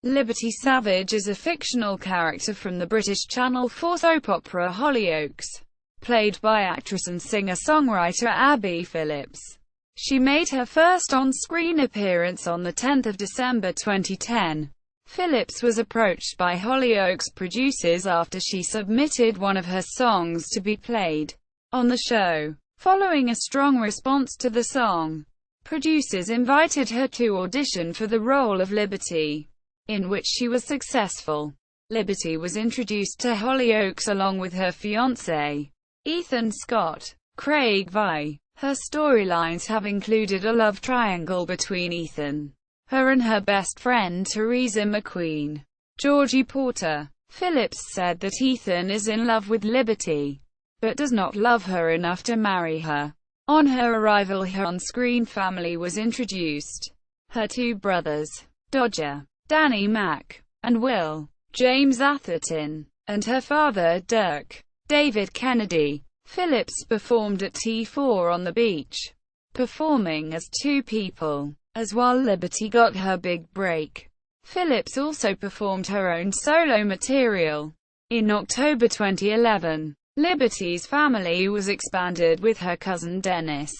Liberty Savage is a fictional character from the British Channel 4 soap opera Hollyoaks, played by actress and singer-songwriter Abi Phillips. She made her first on-screen appearance on 10 December 2010. Phillips was approached by Hollyoaks producers after she submitted one of her songs to be played on the show. Following a strong response to the song, producers invited her to audition for the role of Liberty, in which she was successful. Liberty was introduced to Hollyoaks along with her fiancé, Ethan Scott, Craig Vi. Her storylines have included a love triangle between Ethan, her and her best friend Theresa McQueen, Jorgie Porter. Phillips said that Ethan is in love with Liberty, but does not love her enough to marry her. On her arrival, her on-screen family was introduced. Her two brothers, Dodger, Danny Mac, and Will, James Atherton, and her father, Dirk, David Kennedy. Phillips performed at T4 on the beach, performing as two people, as while Liberty got her big break. Phillips also performed her own solo material. In October 2011, Liberty's family was expanded with her cousin Dennis,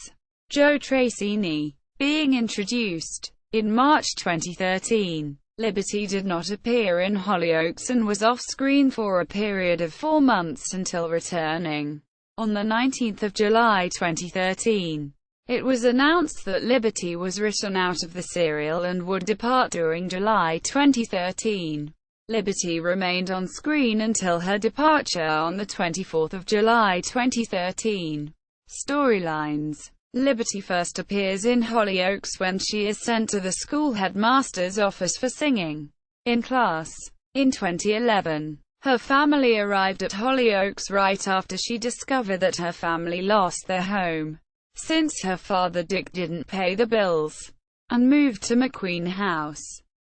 Joe Tracini, being introduced. In March 2013, Liberty did not appear in Hollyoaks and was off-screen for a period of 4 months until returning. On 19 July 2013, it was announced that Liberty was written out of the serial and would depart during July 2013. Liberty remained on screen until her departure on 24 July 2013. Storylines. Liberty first appears in Hollyoaks when she is sent to the school headmaster's office for singing in class. In 2011, her family arrived at Hollyoaks right after she discovered that her family lost their home, since her father Dick didn't pay the bills, and moved to McQueen House,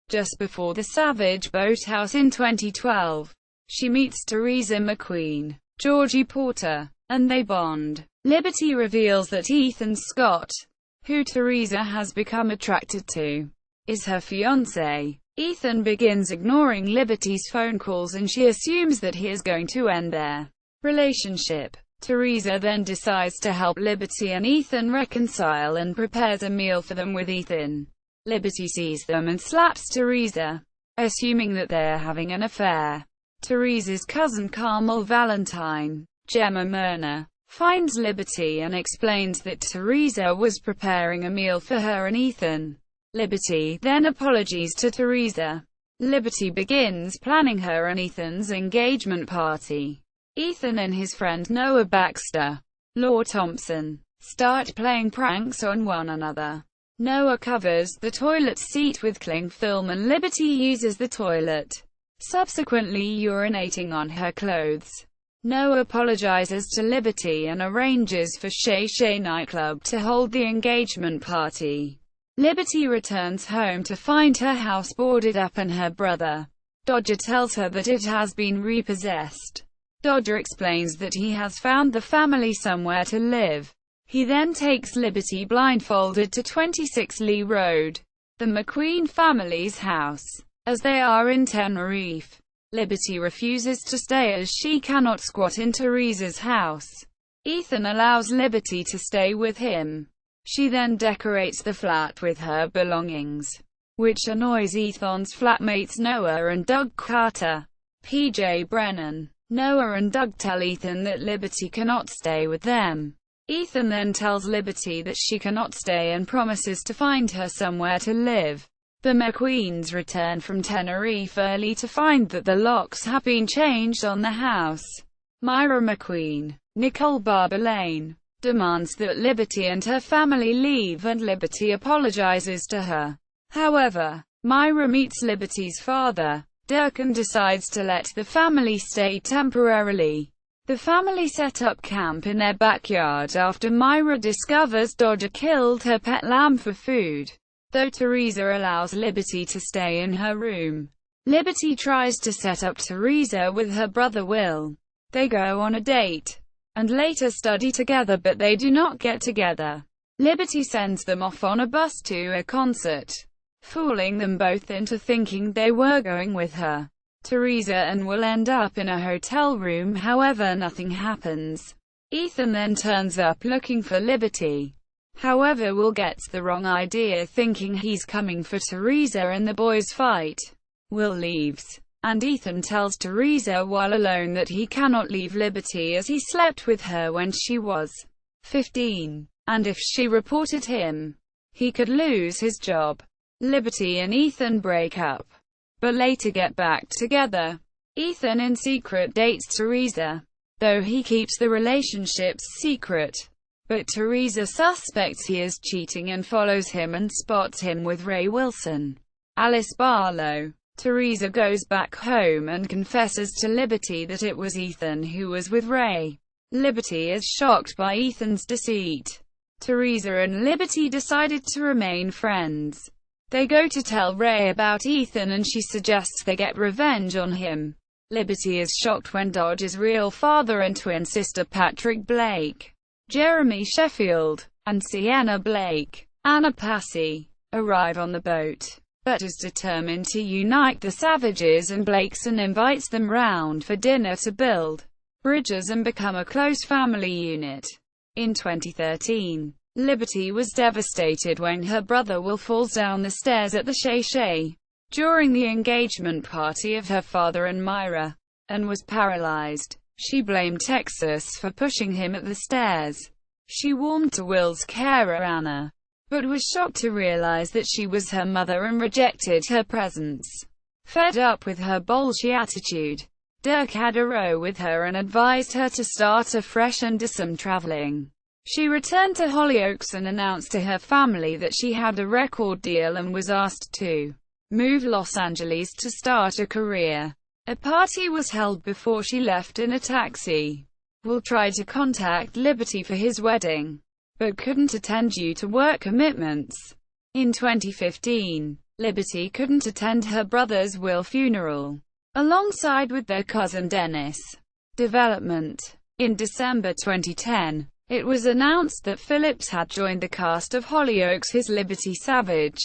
just before the Savage Boathouse in 2012. She meets Theresa McQueen, Jorgie Porter, and they bond. Liberty reveals that Ethan Scott, who Theresa has become attracted to, is her fiancé. Ethan begins ignoring Liberty's phone calls and she assumes that he is going to end their relationship. Theresa then decides to help Liberty and Ethan reconcile and prepares a meal for them with Ethan. Liberty sees them and slaps Theresa, assuming that they're having an affair. Theresa's cousin Carmel Valentine, Gemma Myrna, finds Liberty and explains that Theresa was preparing a meal for her and Ethan. Liberty then apologizes to Theresa. Liberty begins planning her and Ethan's engagement party. Ethan and his friend Noah Baxter, Law Thompson, start playing pranks on one another. Noah covers the toilet seat with cling film and Liberty uses the toilet, subsequently urinating on her clothes. Noah apologizes to Liberty and arranges for Shay Shay nightclub to hold the engagement party. Liberty returns home to find her house boarded up and her brother, Dodger, tells her that it has been repossessed. Dodger explains that he has found the family somewhere to live. He then takes Liberty blindfolded to 26 Lee Road, the McQueen family's house, as they are in Tenerife. Liberty refuses to stay as she cannot squat in Theresa's house. Ethan allows Liberty to stay with him. She then decorates the flat with her belongings, which annoys Ethan's flatmates Noah and Doug Carter. PJ Brennan. Noah and Doug tell Ethan that Liberty cannot stay with them. Ethan then tells Liberty that she cannot stay and promises to find her somewhere to live. The McQueens return from Tenerife early to find that the locks have been changed on the house. Myra McQueen, Nicole Barber Lane, demands that Liberty and her family leave and Liberty apologizes to her. However, Myra meets Liberty's father, Dirk, and decides to let the family stay temporarily. The family set up camp in their backyard after Myra discovers Dodger killed her pet lamb for food. Though Theresa allows Liberty to stay in her room, Liberty tries to set up Theresa with her brother Will. They go on a date and later study together, but they do not get together. Liberty sends them off on a bus to a concert. fooling them both into thinking they were going with her. Theresa and Will end up in a hotel room, however nothing happens. Ethan then turns up looking for Liberty. However, Will gets the wrong idea, thinking he's coming for Theresa, and the boys fight. Will leaves, and Ethan tells Theresa while alone that he cannot leave Liberty as he slept with her when she was 15, and if she reported him, he could lose his job. Liberty and Ethan break up, but later get back together. Ethan in secret dates Theresa, though he keeps the relationship's secret. But Theresa suspects he is cheating and follows him and spots him with Ray Wilson. Alice Barlow. Theresa goes back home and confesses to Liberty that it was Ethan who was with Ray. Liberty is shocked by Ethan's deceit. Theresa and Liberty decided to remain friends. They go to tell Ray about Ethan and she suggests they get revenge on him. Liberty is shocked when Dodge's real father and twin sister Patrick Blake, Jeremy Sheffield, and Sienna Blake, Anna Passy, arrive on the boat, but is determined to unite the Savages and Blakeson invites them round for dinner to build bridges and become a close family unit. In 2013, Liberty was devastated when her brother Will falls down the stairs at the Shay Shay during the engagement party of her father and Myra, and was paralyzed. She blamed Texas for pushing him at the stairs. She warmed to Will's carer Anna, but was shocked to realize that she was her mother and rejected her presence. Fed up with her bolshy attitude, Dirk had a row with her and advised her to start afresh and do some traveling. She returned to Hollyoaks and announced to her family that she had a record deal and was asked to move Los Angeles to start a career. A party was held before she left in a taxi. Will tried to contact Liberty for his wedding, but couldn't attend due to work commitments. In 2015, Liberty couldn't attend her brother's Will funeral, alongside with their cousin Dennis. Development. In December 2010, it was announced that Phillips had joined the cast of Hollyoaks as Liberty Savage.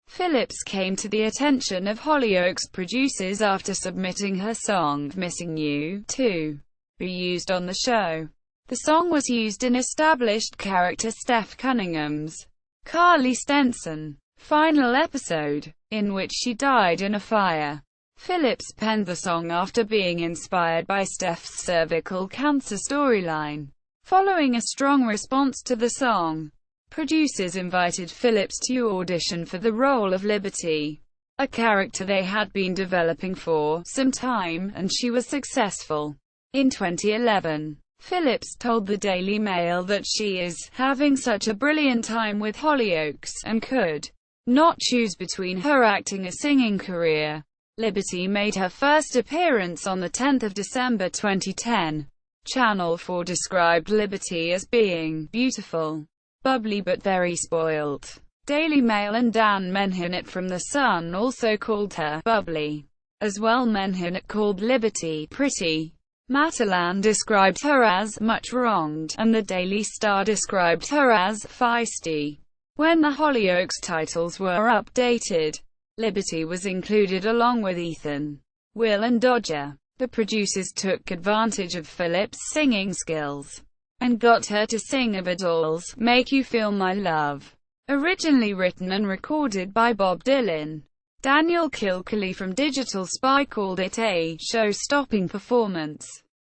Phillips came to the attention of Hollyoaks producers after submitting her song, Missing You, to be used on the show. The song was used in established character Steph Cunningham's Carly Stenson final episode, in which she died in a fire. Phillips penned the song after being inspired by Steph's cervical cancer storyline. Following a strong response to the song, producers invited Phillips to audition for the role of Liberty, a character they had been developing for some time, and she was successful. In 2011, Phillips told the Daily Mail that she is having such a brilliant time with Hollyoaks, and could not choose between her acting or singing career. Liberty made her first appearance on 10 December 2010. Channel 4 described Liberty as being beautiful, bubbly but very spoilt. Daily Mail and Dan Menhinett from The Sun also called her bubbly. As well, Menhinett called Liberty pretty. Matalan described her as much wronged, and the Daily Star described her as feisty. When the Hollyoaks titles were updated, Liberty was included along with Ethan, Will and Dodger. The producers took advantage of Phillips' singing skills and got her to sing Abadul's Make You Feel My Love, originally written and recorded by Bob Dylan. Daniel Kilkelly from Digital Spy called it a show-stopping performance.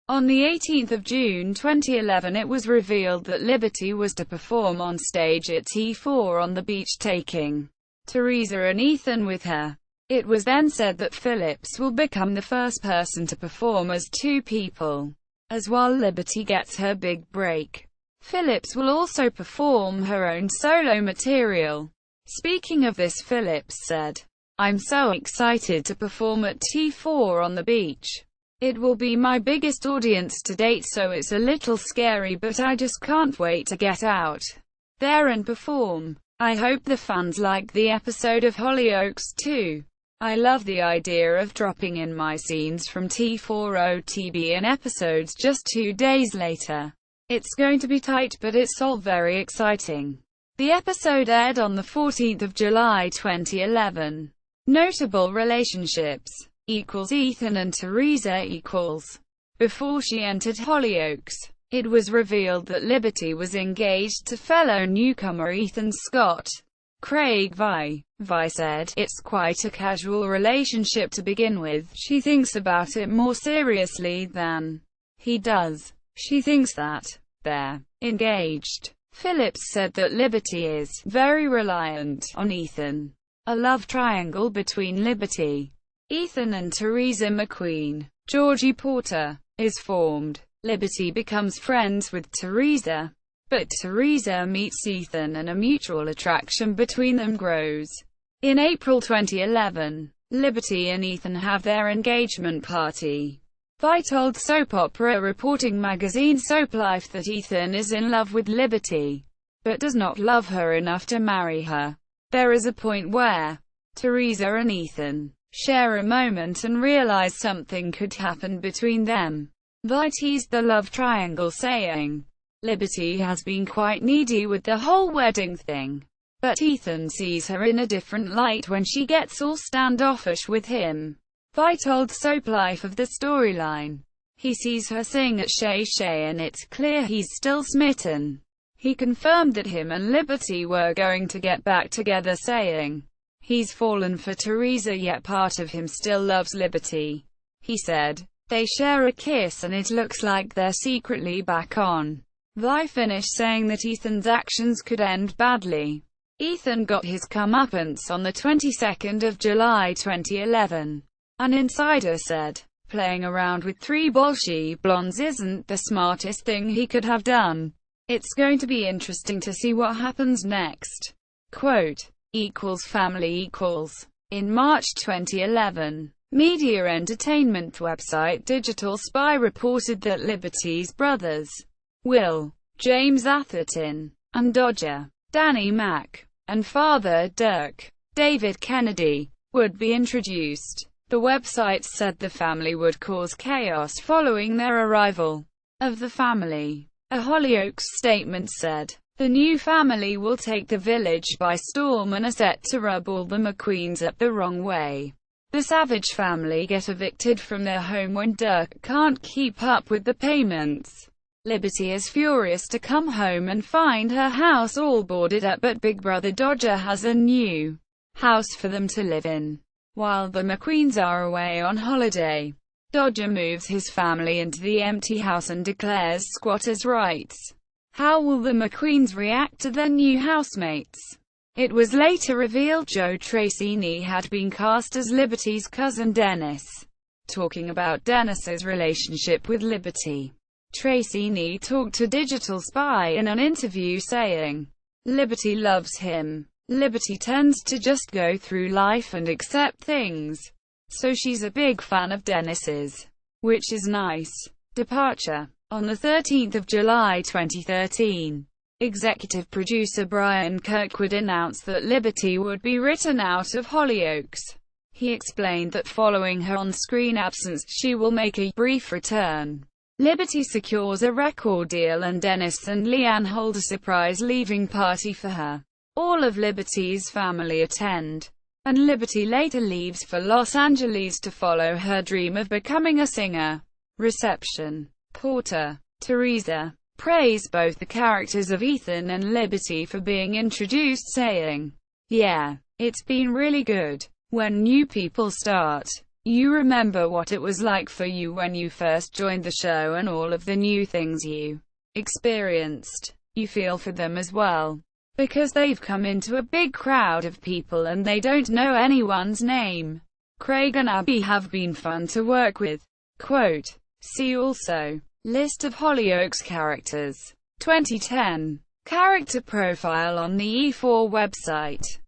On 18 June 2011 it was revealed that Liberty was to perform on stage at T4 on the beach, taking Theresa and Ethan with her. It was then said that Phillips will become the first person to perform as two people, as while Liberty gets her big break. Phillips will also perform her own solo material. Speaking of this, Phillips said, "I'm so excited to perform at T4 on the beach. It will be my biggest audience to date, so it's a little scary, but I just can't wait to get out there and perform. I hope the fans like the episode of Hollyoaks too. I love the idea of dropping in my scenes from T4 OTB in episodes just 2 days later. It's going to be tight, but it's all very exciting." The episode aired on the 14th of July 2011. Notable relationships Ethan and Theresa Before she entered Hollyoaks, it was revealed that Liberty was engaged to fellow newcomer Ethan Scott. Craig Vi said, "It's quite a casual relationship to begin with. She thinks about it more seriously than he does. She thinks that they're engaged." Phillips said that Liberty is very reliant on Ethan. A love triangle between Liberty, Ethan and Theresa McQueen, Jorgie Porter, is formed. Liberty becomes friends with Theresa, but Theresa meets Ethan and a mutual attraction between them grows. In April 2011, Liberty and Ethan have their engagement party. Vi told soap opera reporting magazine Soap Life that Ethan is in love with Liberty, but does not love her enough to marry her. There is a point where Theresa and Ethan share a moment and realize something could happen between them. Vi teased the love triangle, saying, "Liberty has been quite needy with the whole wedding thing, but Ethan sees her in a different light when she gets all standoffish with him." Vi told Soap Life of the storyline. "He sees her sing at Shay Shay and it's clear he's still smitten." He confirmed that him and Liberty were going to get back together, saying, "He's fallen for Theresa yet part of him still loves Liberty." He said, "They share a kiss and it looks like they're secretly back on." Vi finished saying that Ethan's actions could end badly. Ethan got his comeuppance on the 22nd of July 2011. An insider said, "Playing around with three bolshy blondes isn't the smartest thing he could have done. It's going to be interesting to see what happens next." Quote, "Family equals." In March 2011, media entertainment website Digital Spy reported that Liberty's brothers, Will, James Atherton, and Dodger, Danny Mac, and father Dirk, David Kennedy, would be introduced. The website said the family would cause chaos following their arrival of the family. A Hollyoaks statement said, "The new family will take the village by storm and are set to rub all the McQueens up the wrong way." The Savage family get evicted from their home when Dirk can't keep up with the payments. Liberty is furious to come home and find her house all boarded up, but Big Brother Dodger has a new house for them to live in. While the McQueens are away on holiday, Dodger moves his family into the empty house and declares squatters' rights. How will the McQueens react to their new housemates? It was later revealed Joe Tracini had been cast as Liberty's cousin Dennis. Talking about Dennis's relationship with Liberty, Tracini talked to Digital Spy in an interview saying, "Liberty loves him. Liberty tends to just go through life and accept things. So she's a big fan of Dennis's, which is nice." Departure. On the 13th of July 2013, executive producer Brian Kirkwood announced that Liberty would be written out of Hollyoaks. He explained that following her on-screen absence, she will make a brief return. Liberty secures a record deal and Dennis and Leanne hold a surprise leaving party for her. All of Liberty's family attend, and Liberty later leaves for Los Angeles to follow her dream of becoming a singer. Reception. Porter, Theresa, praised both the characters of Ethan and Liberty for being introduced, saying, "Yeah, it's been really good. When new people start, you remember what it was like for you when you first joined the show and all of the new things you experienced. You feel for them as well, because they've come into a big crowd of people and they don't know anyone's name. Craig and Abi have been fun to work with." Quote, "See also, list of Hollyoaks characters. 2010. Character profile on the E4 website."